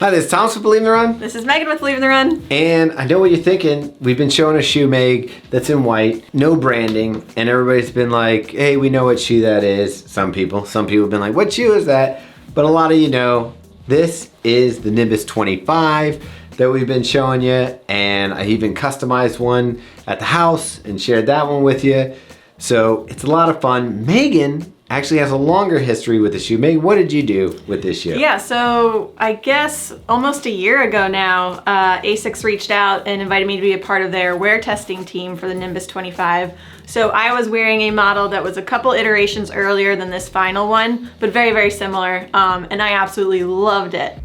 Hi, this is Thomas with Believe in the Run. This is Megan with Believe in the Run. And I know what you're thinking. We've been showing a shoe, Meg, that's in white, no branding, and everybody's been like, hey, we know what shoe that is. Some people have been like, what shoe is that? But a lot of you know, this is the Nimbus 25 that we've been showing you, and I even customized one at the house and shared that one with you. So it's a lot of fun. Megan actually has a longer history with the shoe. Megan, what did you do with this shoe? Yeah, so I guess almost a year ago now, Asics reached out and invited me to be a part of their wear testing team for the Nimbus 25. So I was wearing a model that was a couple iterations earlier than this final one, but very, very similar, and I absolutely loved it.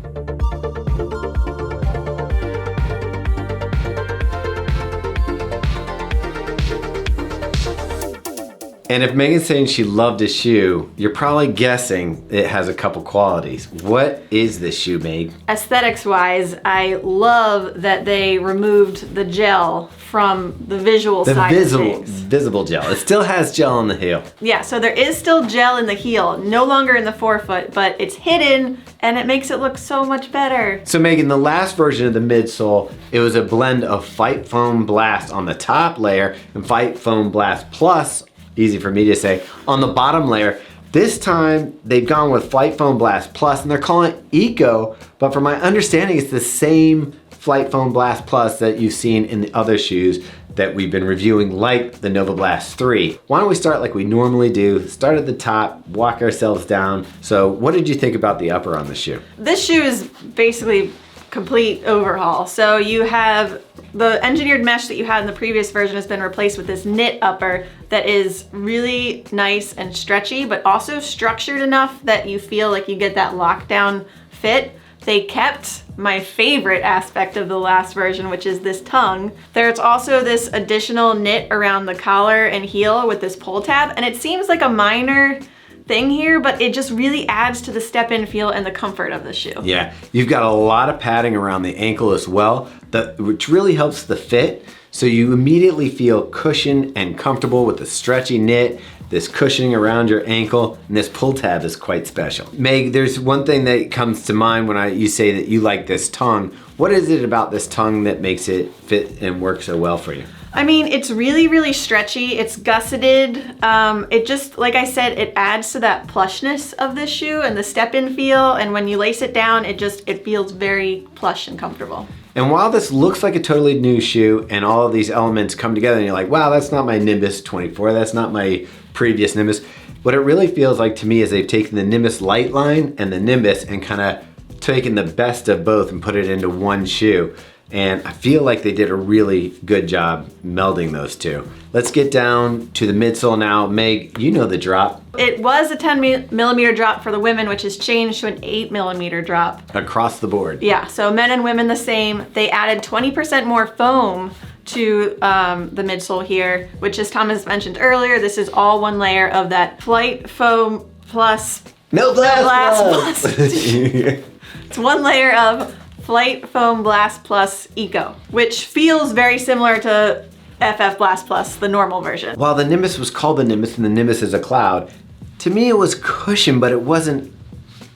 And if Megan's saying she loved a shoe, you're probably guessing it has a couple qualities. What is this shoe, Meg? Aesthetics wise, I love that they removed the gel from the visual side of things. Visible gel. It still has gel on the heel. Yeah, so there is still gel in the heel, no longer in the forefoot, but it's hidden and it makes it look so much better. So Megan, the last version of the midsole, it was a blend of Flytefoam Blast on the top layer and Flytefoam Blast Plus, easy for me to say, on the bottom layer. This time they've gone with Flytefoam Blast Plus and they're calling it Eco, but from my understanding it's the same Flytefoam Blast Plus that you've seen in the other shoes that we've been reviewing, like the Nova Blast 3. Why don't we start like we normally do, start at the top, walk ourselves down. So what did you think about the upper on the shoe? This shoe is basically complete overhaul. So you have the engineered mesh that you had in the previous version has been replaced with this knit upper that is really nice and stretchy, but also structured enough that you feel like you get that lockdown fit. They kept my favorite aspect of the last version, which is this tongue. There's also this additional knit around the collar and heel with this pull tab, and it seems like a minor thing here, but it just really adds to the step-in feel and the comfort of the shoe. Yeah, you've got a lot of padding around the ankle as well, which really helps the fit. So you immediately feel cushioned and comfortable with the stretchy knit, this cushioning around your ankle, and this pull tab is quite special. Meg, there's one thing that comes to mind when you say that you like this tongue. What is it about this tongue that makes it fit and work so well for you? I mean, it's really, really stretchy. It's gusseted. It just, like I said, it adds to that plushness of this shoe and the step-in feel. And when you lace it down, it feels very plush and comfortable. And while this looks like a totally new shoe and all of these elements come together and you're like, wow, that's not my Nimbus 24, that's not my previous Nimbus. What it really feels like to me is they've taken the Nimbus light line and the Nimbus and kind of taken the best of both and put it into one shoe. And I feel like they did a really good job melding those two. Let's get down to the midsole now. Meg, you know the drop. It was a 10mm drop for the women, which has changed to an 8mm drop. Across the board. Yeah, so men and women the same. They added 20% more foam to the midsole here, which, as Thomas mentioned earlier, this is all one layer of that Flytefoam Plus. No Blast Plus. It's one layer of Flytefoam Blast Plus Eco, which feels very similar to FF Blast Plus, the normal version. While the Nimbus was called the Nimbus and the Nimbus is a cloud, to me it was cushioned, but it wasn't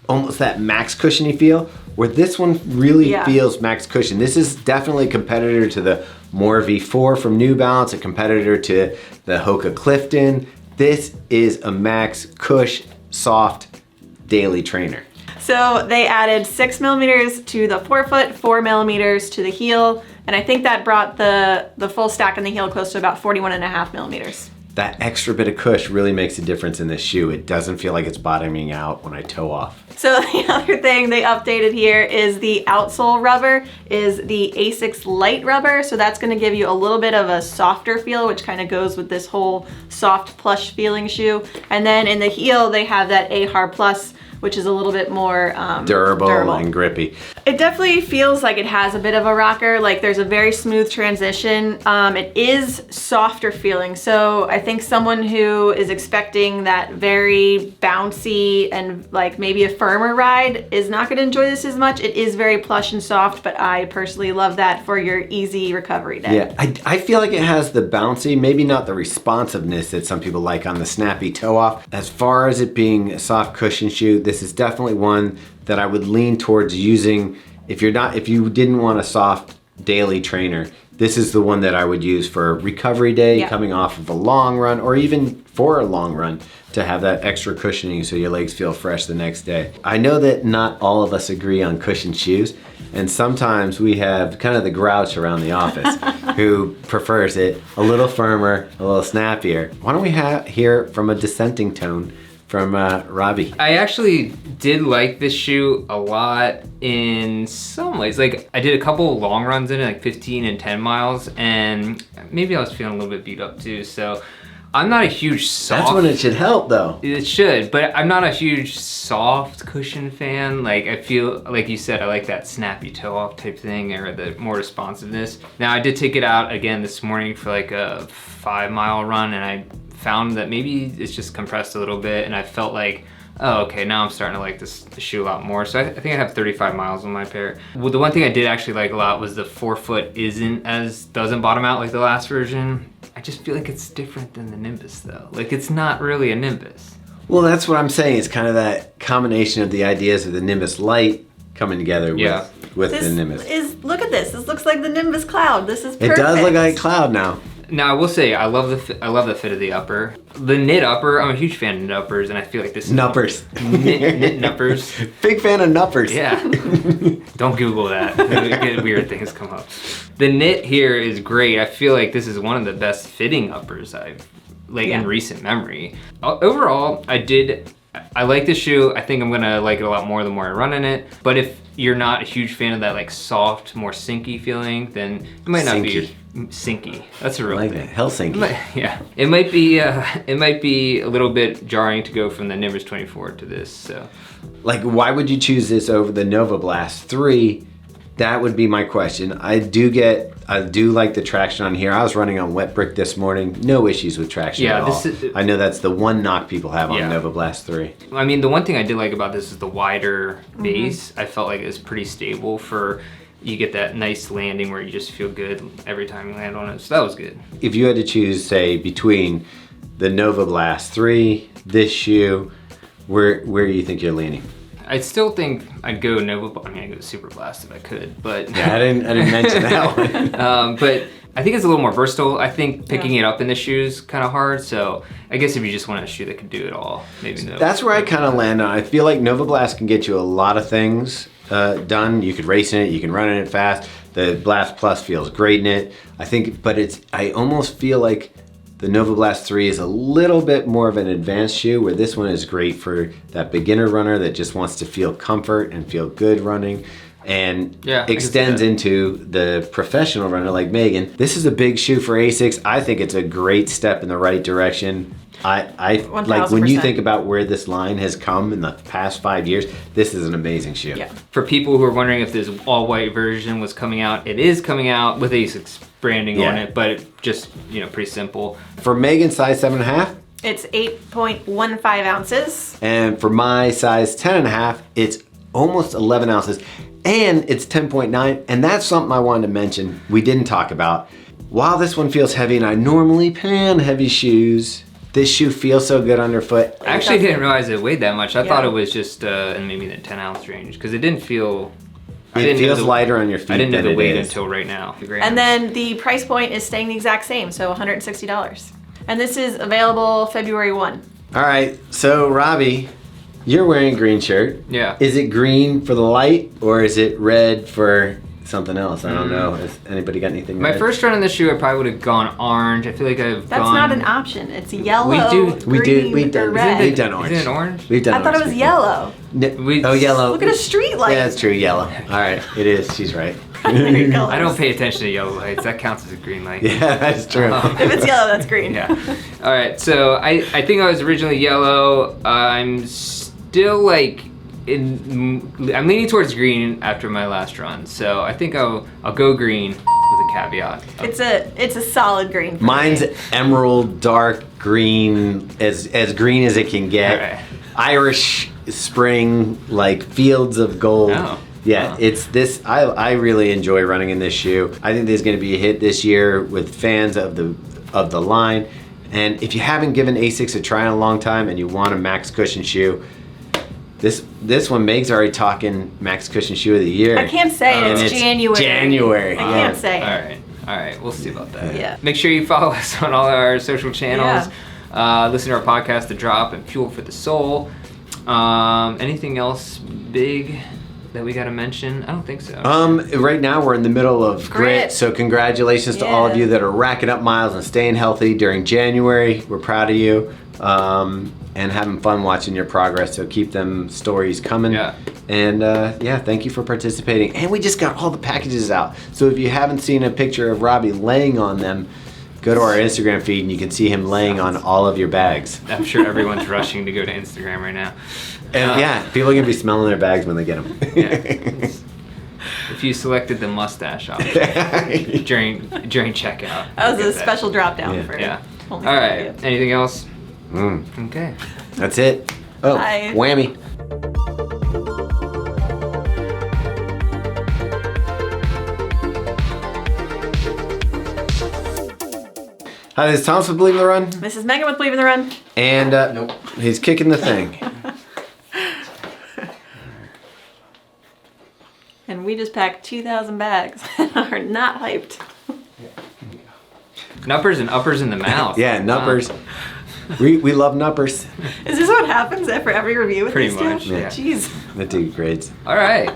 almost that max cushiony feel, where this one really feels max cushion. This is definitely a competitor to the More V4 from New Balance, a competitor to the Hoka Clifton. This is a max cush, soft, daily trainer. So they added 6mm to the forefoot, 4mm to the heel, and I think that brought the full stack on the heel close to about 41.5mm. That extra bit of cush really makes a difference in this shoe. It doesn't feel like it's bottoming out when I toe off. So the other thing they updated here is the outsole rubber is the Asics Light Rubber. So that's gonna give you a little bit of a softer feel, which kind of goes with this whole soft plush feeling shoe. And then in the heel, they have that AHAR Plus, which is a little bit more durable and grippy. It definitely feels like it has a bit of a rocker, like there's a very smooth transition. It is softer feeling, so I think someone who is expecting that very bouncy and like maybe a firmer ride is not gonna enjoy this as much. It is very plush and soft, but I personally love that for your easy recovery day. Yeah, I feel like it has the bouncy, maybe not the responsiveness that some people like on the snappy toe off. As far as it being a soft cushion shoe, this is definitely one that I would lean towards using if you didn't want a soft daily trainer, this is the one that I would use for recovery day, coming off of a long run, or even for a long run, to have that extra cushioning so your legs feel fresh the next day. I know that not all of us agree on cushioned shoes, and sometimes we have kind of the grouch around the office who prefers it a little firmer, a little snappier. Why don't we hear from a dissenting tone from Robbie? I actually did like this shoe a lot in some ways. Like, I did a couple long runs in it, like 15 and 10 miles, and maybe I was feeling a little bit beat up too, so I'm not a huge soft... That's when it should help though. It should, but I'm not a huge soft cushion fan. Like, I feel, like you said, I like that snappy toe off type thing, or the more responsiveness. Now, I did take it out again this morning for like a 5-mile run, and I found that maybe it's just compressed a little bit, and I felt like, oh, okay, now I'm starting to like this shoe a lot more. So I think I have 35 miles on my pair. Well, the one thing I did actually like a lot was the forefoot doesn't bottom out like the last version. I just feel like it's different than the Nimbus though. Like, it's not really a Nimbus. Well, that's what I'm saying. It's kind of that combination of the ideas of the Nimbus Light coming together with the Nimbus. Look at this. This looks like the Nimbus Cloud. This is perfect. It does look like Cloud now. Now, I will say, I love the fit of the upper. The knit upper, I'm a huge fan of knit uppers, and I feel like this is... Nuppers. Knit nuppers. Big fan of nuppers. Yeah. Don't Google that. Get weird things come up. The knit here is great. I feel like this is one of the best fitting uppers I've, in recent memory. Overall, I like this shoe. I think I'm gonna like it a lot more the more I run in it. But if you're not a huge fan of that like soft, more sinky feeling, then it might not be sinky. That's a real thing. That. Helsinki. Yeah, it might be a little bit jarring to go from the Nimbus 24 to this. So, like, why would you choose this over the Nova Blast 3? That would be my question. I do like the traction on here. I was running on wet brick this morning. No issues with traction at all. I know that's the one knock people have on Nova Blast 3. I mean, the one thing I did like about this is the wider base. I felt like it was pretty stable you get that nice landing where you just feel good every time you land on it. So that was good. If you had to choose, say, between the Nova Blast 3, this shoe, where do you think you're leaning? I still think I'd go I'd go Super Blast if I could, but... Yeah, I didn't mention that one. But I think it's a little more versatile. I think picking it up in the shoe is kind of hard, so I guess if you just want a shoe that could do it all, maybe Nova. That's where I kind of land on. I feel like Nova Blast can get you a lot of things done. You could race in it, you can run in it fast. The Blast Plus feels great in it. I almost feel like the Nova Blast 3 is a little bit more of an advanced shoe, where this one is great for that beginner runner that just wants to feel comfort and feel good running, and extends into the professional runner like Megan. This is a big shoe for Asics. I think it's a great step in the right direction. I like when you think about where this line has come in the past 5 years, this is an amazing shoe. Yeah. For people who are wondering if this all-white version was coming out, it is coming out with Asics branding on it, but just, pretty simple. For Megan's size 7.5, it's 8.15 ounces. And for my size 10.5, it's almost 11 ounces. And it's 10.9, and that's something I wanted to mention we didn't talk about. While this one feels heavy, and I normally pan heavy shoes, this shoe feels so good underfoot. I actually didn't realize it weighed that much. I thought it was just in maybe the 10 ounce range, because it didn't feel... It feels lighter on your feet. I didn't know the weight until right now. And then the price point is staying the exact same, so $160. And this is available February 1. All right, so Robbie, you're wearing a green shirt. Yeah. Is it green for the light, or is it red for something else? I don't know. Has anybody got anything My red? first run in the shoe, I probably would have gone orange. I feel like That's not an option. It's yellow, We've done red. We've done orange. Is it orange? We've done I thought it was yellow. Yellow. Look at a street light. Yeah, it's true, yellow. All right, it is. She's right. Primary colors. I don't pay attention to yellow lights. That counts as a green light. Yeah, that's true. If it's yellow, that's green. Yeah. All right, so I think I was originally yellow. I'm still like... I'm leaning towards green after my last run, so I think I'll go green with a caveat. It's a solid green. Mine's emerald dark green, as green as it can get. Right. Irish spring, like fields of gold. Oh. Yeah, it's this. I really enjoy running in this shoe. I think there's going to be a hit this year with fans of the line. And if you haven't given Asics a try in a long time and you want a max cushion shoe, This one, Meg's already talking Max Cushion Shoe of the Year. I can't say it. And It's January. January. I can't say it. All right, we'll see about that. Yeah. Make sure you follow us on all our social channels. Listen to our podcast, The Drop and Fuel for the Soul. Anything else big that we got to mention? I don't think so. Right now we're in the middle of Grit, so congratulations to all of Yeah. you that are racking up miles and staying healthy during January. We're proud of you, and having fun watching your progress. So keep them stories coming. Yeah. And thank you for participating. And we just got all the packages out. So if you haven't seen a picture of Robbie laying on them, go to our Instagram feed and you can see him laying on all of your bags. I'm sure everyone's rushing to go to Instagram right now. And people are gonna be smelling their bags when they get them. Yeah. If you selected the mustache option during checkout. That was you'll a get that. special drop down Yeah. for Yeah. All only right. for you. Anything else? Mm, Okay. that's it. Oh, Bye. whammy. Hi, this is Thomas with Believe in the Run, This is Megan with Believe in the Run. and he's kicking the thing. And we just packed 2,000 bags and are not hyped. Nuppers and uppers in the mouth. Yeah, nuppers. We love nuppers. Is this what happens after every review with Pretty these two? much, yeah. Jeez. That dude grades. All right.